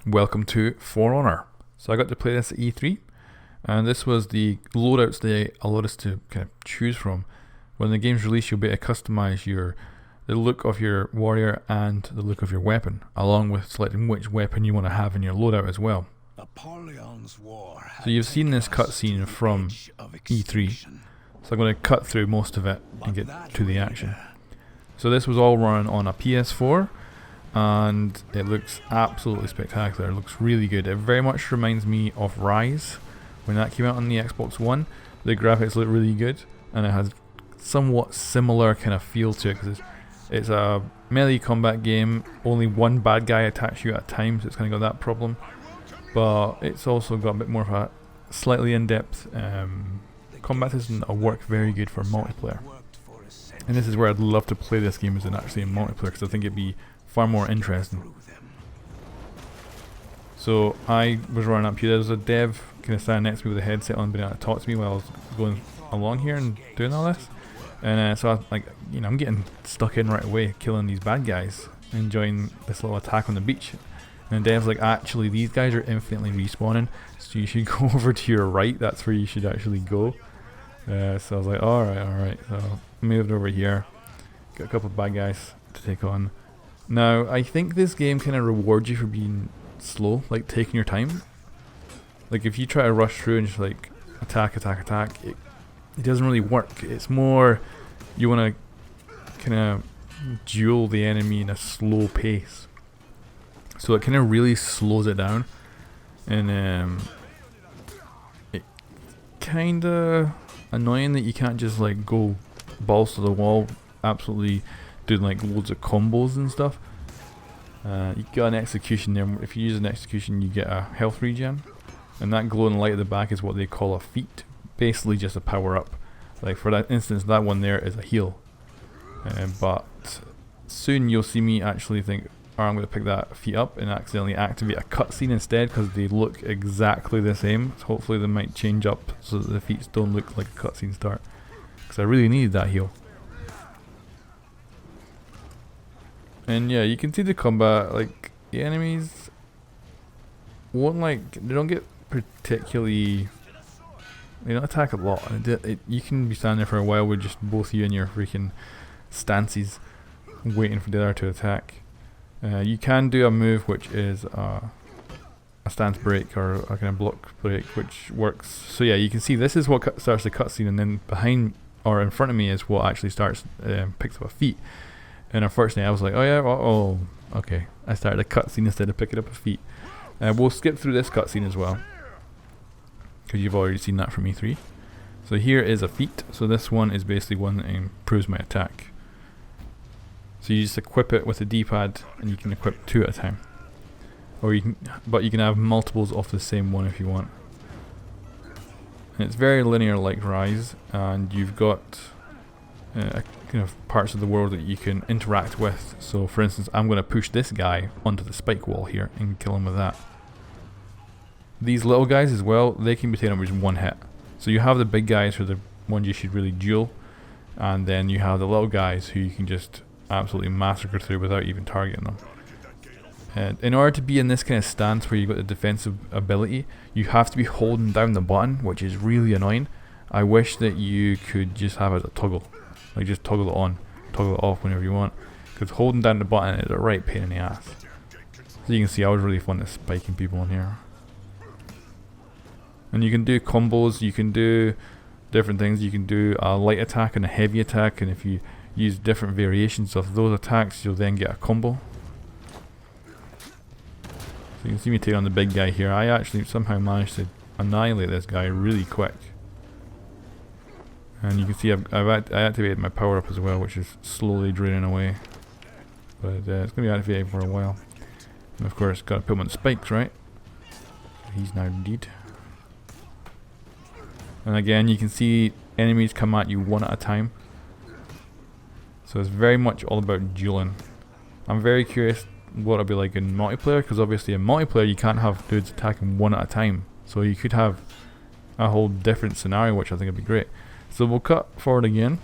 Welcome to For Honor. So I got to play this at E3, and this was the loadouts they allowed us to kind of choose from. When the game's released, you'll be able to customize the look of your warrior and the look of your weapon, along with selecting which weapon you want to have in your loadout as well. So you've seen this cutscene from E3, so I'm going to cut through most of it and get to the action. So this was all run on a PS4, and it looks absolutely spectacular. It looks really good. It very much reminds me of Rise when that came out on the Xbox One. The graphics look really good, and it has somewhat similar kind of feel to it because it's a melee combat game. Only one bad guy attacks you at a time, so it's kind of got that problem. But it's also got a bit more of a slightly in-depth combat system that'll work very good for multiplayer. And this is where I'd love to play this game as actually in multiplayer, because I think it'd be far more interesting. So I was running up here. There was a dev kind of standing next to me with a headset on, being able to talk to me while I was going along here and doing all this. And so I'm getting stuck in right away, killing these bad guys, enjoying this little attack on the beach. And the dev's like, actually, these guys are infinitely respawning, so you should go over to your right. That's where you should actually go. So I was like, alright. So I moved over here. Got a couple of bad guys to take on. Now, I think this game kind of rewards you for being slow, like taking your time. Like if you try to rush through and just like attack, it doesn't really work. It's more you want to kind of duel the enemy in a slow pace. So it kind of really slows it down, and it kind of annoying that you can't just like go balls to the wall, absolutely doing like loads of combos and stuff. You got an execution there. If you use an execution, you get a health regen, and that glowing light at the back is what they call a feat. Basically, just a power up. Like for that instance, that one there is a heal. But soon you'll see me actually think, "Oh, I'm going to pick that feat up and accidentally activate a cutscene instead," because they look exactly the same. So hopefully they might change up so that the feats don't look like a cutscene start, because I really needed that heal. And yeah, you can see the combat. Like the enemies won't they don't get particularly. They don't attack a lot. You can be standing there for a while with just both you and your freaking stances, waiting for the other to attack. You can do a move which is a stance break or a kind of block break, which works. So yeah, you can see this is what starts the cutscene, and then behind or in front of me is what actually starts picks up a feat. And unfortunately, I was like, okay. I started a cutscene instead of picking up a feat. We'll skip through this cutscene as well, because you've already seen that from E3. So here is a feat. So this one is basically one that improves my attack. So you just equip it with a D-pad, and you can equip 2 at a time. Or you can have multiples of the same one if you want. And it's very linear like Rise, and you've got kind of parts of the world that you can interact with. So for instance, I'm going to push this guy onto the spike wall here and kill him with that. These little guys as well, they can be taken out with just one hit. So you have the big guys who are the ones you should really duel, and then you have the little guys who you can just absolutely massacre through without even targeting them. And in order to be in this kind of stance where you've got the defensive ability, you have to be holding down the button, which is really annoying. I wish that you could just have it a toggle. Like just toggle it on, toggle it off whenever you want. Because holding down the button is a right pain in the ass. So you can see I was really fun at spiking people in here. And you can do combos, you can do different things. You can do a light attack and a heavy attack, and if you use different variations of those attacks, you'll then get a combo. So you can see me take on the big guy here. I actually somehow managed to annihilate this guy really quick. And you can see I activated my power up as well, which is slowly draining away. But it's going to be activated for a while. And of course, got to put him on spikes, right? He's now dead. And again, you can see enemies come at you one at a time. So it's very much all about dueling. I'm very curious what it'll be like in multiplayer, because obviously in multiplayer you can't have dudes attacking one at a time. So you could have a whole different scenario, which I think would be great. So we'll cut forward again.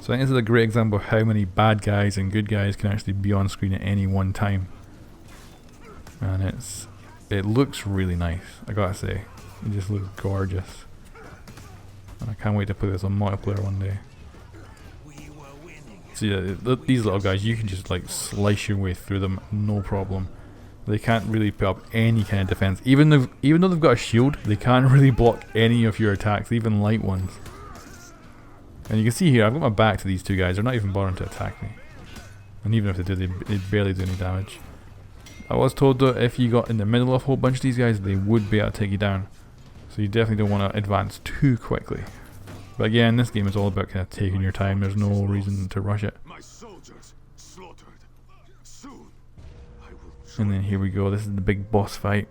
So I think this is a great example of how many bad guys and good guys can actually be on screen at any one time. and it looks really nice, I gotta say. It just looks gorgeous, and I can't wait to play this on multiplayer one day. So yeah, these little guys, you can just like slice your way through them, no problem. They can't really put up any kind of defense. Even though they've got a shield, they can't really block any of your attacks, even light ones. And you can see here, I've got my back to these two guys. They're not even bothering to attack me. And even if they did, they'd barely do any damage. I was told though, if you got in the middle of a whole bunch of these guys, they would be able to take you down. So you definitely don't want to advance too quickly. But again, this game is all about kind of taking your time. There's no reason to rush it. And then here we go. This is the big boss fight.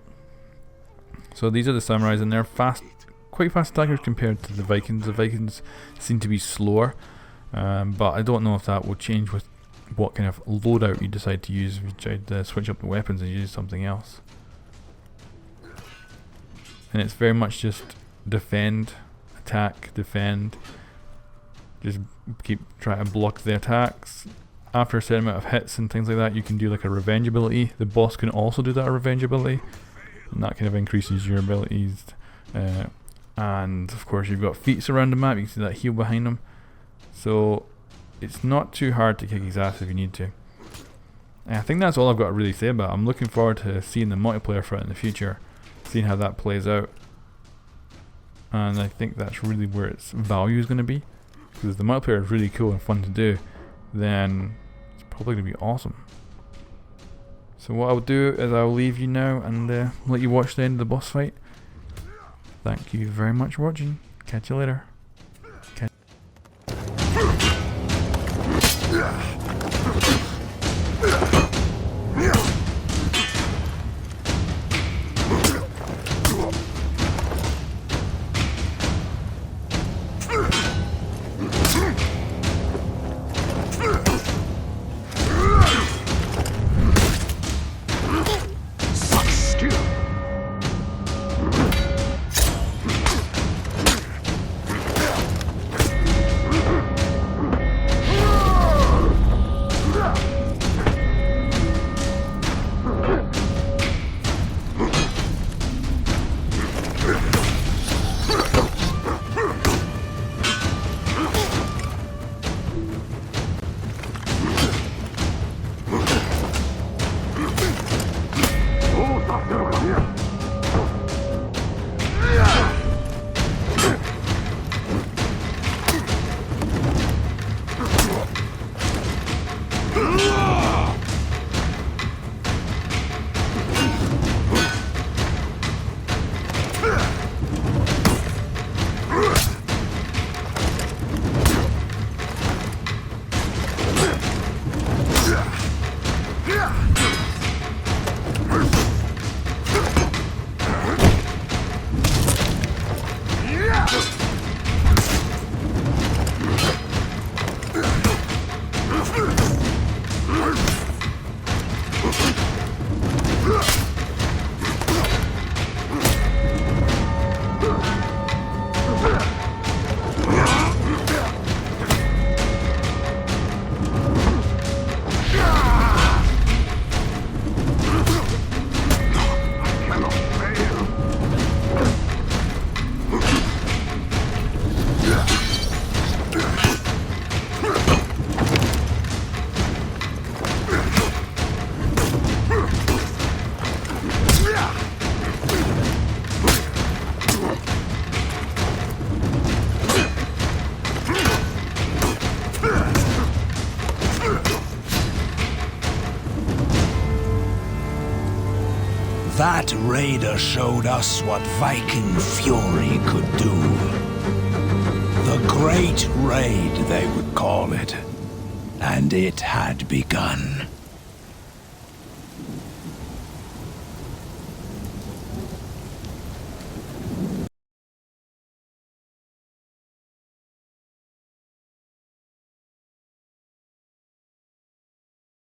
So these are the samurais, and they're quite fast attackers compared to the Vikings. The Vikings seem to be slower, but I don't know if that will change with what kind of loadout you decide to use. If you try to switch up the weapons and use something else. And it's very much just defend, attack, defend. Just keep trying to block the attacks. After a certain amount of hits and things like that, you can do like a revenge ability. The boss can also do that revenge ability, and that kind of increases your abilities. And of course, you've got feats around the map. You can see that heal behind them. So it's not too hard to kick his ass if you need to. And I think that's all I've got to really say about it. I'm looking forward to seeing the multiplayer for it in the future, seeing how that plays out. And I think that's really where its value is going to be, because if the multiplayer is really cool and fun to do, then it's probably going to be awesome. So what I'll do is I'll leave you now and let you watch the end of the boss fight. Thank you very much for watching. Catch you later. That raider showed us what Viking fury could do. The Great Raid, they would call it. And it had begun.